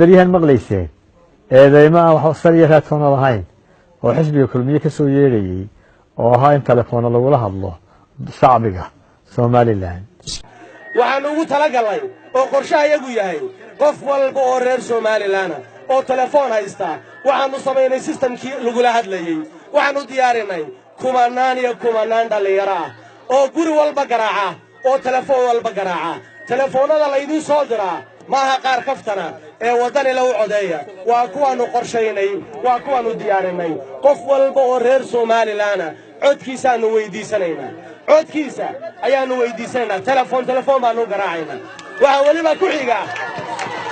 beryahan maqlayseen eedeymaha wax sal iyo raad toona lahayn oo xisbiga kulmiye ka soo yeerayay oo ahaa in telefoon lagula hadlo shacbiga Soomaaliland waxaan ugu talagalay oo qorshahayagu yahay qof walba oo reer Soomaaliland oo telefoon haysta waxaanu sameynay systemkii lagula hadlayay waxaanu diyaarinay kumanaan dhalinyaro ah oo guri walba garaaca oo telefoon walba garaaca telefoonada la idin soo diraa maaha qaar kaftana ee wadani la u codeeya waa kuwaanu qorshaynay waa kuwaanu diyaarinay qof walba oo reer Soomaaliland codkiisaanu weydiisanaynaa codkiisa ayaanu weydiisanaynaa telefoon baanu garaacaynaa waxa waliba ku xiga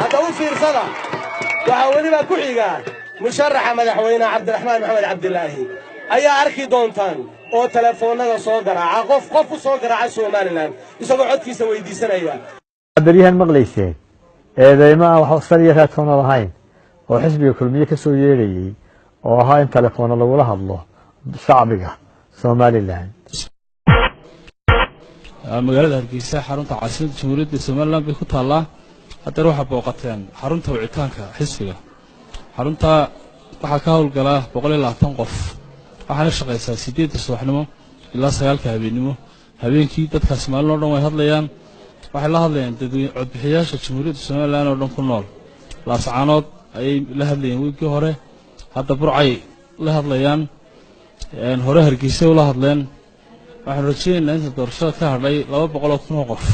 hadda u fiirsada waxa waliba ku xiga musharaxa madaxweyne Cabdiraxmaan Maxamed Cabdilaahi ayaa arki doontaan oo telefoonada soo garaaca qof u soo garaaca Soomaaliland isagoo codkiisa weydiisanaya beryahan maqlayseen eedeymaha wax sal iyo raad toona lahayn oo xisbiga kulmiye ka soo yeerayay oo ahaa in telefoon lagula hadlo shacbiga Soomaaliland magaalada Hargeysa xarunta caasimadda Jamhuuriyadda Soomaaliland bay ku taallaa hadda waxa booqateen xarunta wicitaanka xisbiga xarunta waxa ka howlgala 120 qof waxaana shaqeysaa 8 subaxnimo ilaa 9 habeenimo habeenkii dadka Soomaaliland oo dhan way hadlayaan waxay la hadlayaan dadweyne codbixiyaasha Jamhuuriyadda Soomaaliland oo dhan ku nool laascaanood ay la hadlayeen wiigii hore hadda burcay la hadlayaan hore Hargeysa oo la hadleen waxaan rajaynaynaa inta doorashada ka hadhay 200 oo qof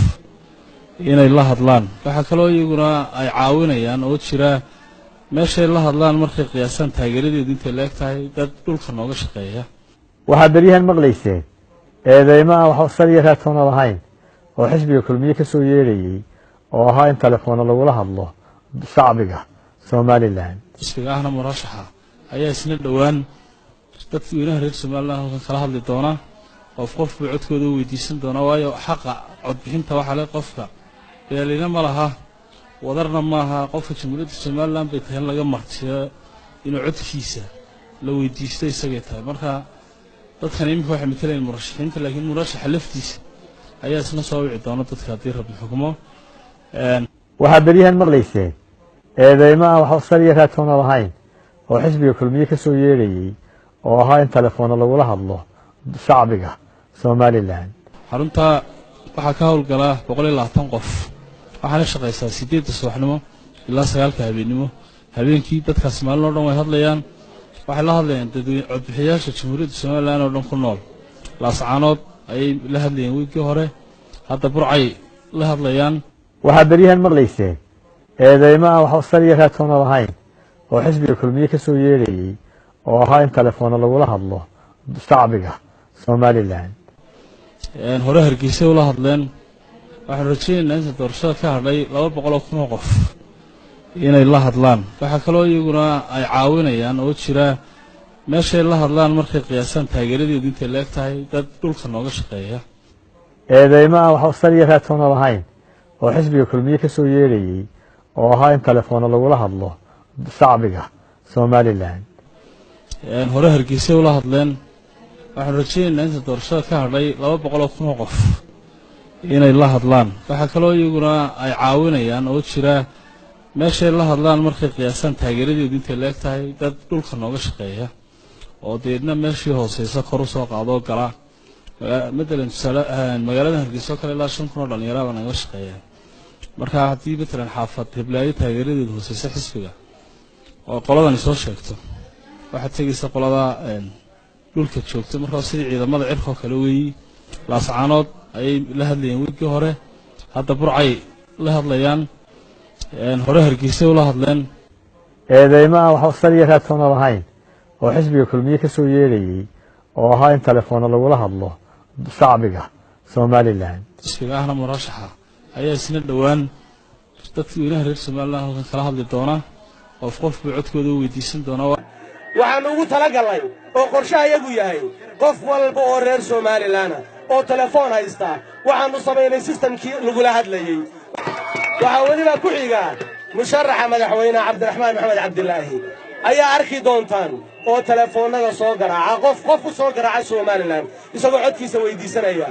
inay la hadlaan waxa kale oo iyaguna ay caawinayaan oo jira meesha la hadlaan markay qiyaasaan taageeradeedu inta leeg tahay dad dhulka nooga shaqeeya waxa beryahan maqlayseen eedeymaha wax sal iyo raad toona lahayn oo xisbiga kulmiye ka soo yeerayay oo ahaa in telefoon lagula hadlo shacbiga Soomaaliland xisbiga ahna murashaxa ayaa isna dhawaan dadweynaha reer Soomaaliland halkan kala hadli doona qof buu codkooda weydiisan doona waayo xaqa codbixinta waxa la qofka beelina ma laha wadarna maaha qofka Jamhuuriyadda Soomaaliland bay tahay laga martiyo inuu codkiisa la weydiisto isaga tahay marka dadkan imika waxay mataleen murashaxiinta laakiin murashaxa laftiisa ayaa isna soo wici doona dadka hadii rabbi xukumo waxa beryahan maqlayseen eedeymaha wax sal iyo raad toona lahayn oo xisbiga kulmiye ka soo yeerayay oo ahaa in telefoon lagula hadlo shacbiga Soomaaliland xarunta waxa ka howlgala 120 qof waxaana shaqeysaa 8 subaxnimo ilaa 9 habeenimo habeenkii dadka Soomaaliland oo dhan way hadlayaan waxay la hadlayaan dadweyne codbixiyaasha Jamhuuriyadda Soomaaliland oo dhan ku nool laascaanood ay la hadlayeen wiigii hore hadda burcay la hadlayaan waxa beryahan maqlayseen eedeymaha wax sal iyo raad toona lahayn oo xisbiga kulmiye ka soo yeerayay oo ahaa in telefoon lagula hadlo shacbiga Soomaaliland hore Hargeysa oo la hadleen waxaan rajaynaynaa inta doorashada ka hadhay 200 oo qof inay la hadlaan waxa kale oo iyaguna ay caawinayaan oo jira meesha la hadlaan markay qiyaasaan taageeradeedu inta leeg tahay dad dhulka nooga shaqeeya eedeymaha wax sal iyo raad toona lahayn oo xisbiga kulmiye ka soo yeerayay oo ahaa in telefoon lagula hadlo shacbiga Soomaaliland hore Hargeysa oo la hadleen waxaan rajaynaynaa inta doorashada ka hadhay 200 oo qof inay la hadlaan waxa kale oo iyaguna ay caawinayaan oo jira meesha la hadlaan markay qiyaasaan taageeradeedu inta leeg tahay dad dhulka nooga shaqeeya oo deedna meeshii hooseysa kor u soo qaado gala matalan magaalada Hargeysa kale ilaa 5 oo dhalinyaro ah naga shaqeeya marka hadii matalan xaafad hiblaayo taageeradeedu hooseysa xisbiga oo qoladan soo sheegto waxa tagaysa qolada dhulka joogto marka sidii ciidamada cirka kale weeyii laascaanood ay la hadlayeen wiigii hore hadda burcay la hadlayaan hore Hargeysa oo la hadleen eedeymaha wax sal iyo raad toona lahayn oo xisbiga kulmiye ka soo yeerayay oo ahaa in telefoon lagula hadlo shacbiga Soomaaliland xisbiga ahna murashaxa ayaa isna dhawaan dadweynaha reer Soomaaliland halkan kala hadli doona qof buu codkooda weydiisan doona waxaan ugu talagalay oo qorshahayagu yahay qof walba oo reer Soomaaliland oo telefoon haysta waxaanu sameynay systemkii lagula hadlayay waxa waliba ku xiga musharaxa madaxweyne Cabdiraxmaan Maxamed Cabdilaahi ayaa arki doontaan oo telefoonada soo garaaca qof u soo garaaca Soomaaliland isagoo codkiisa weydiisanaya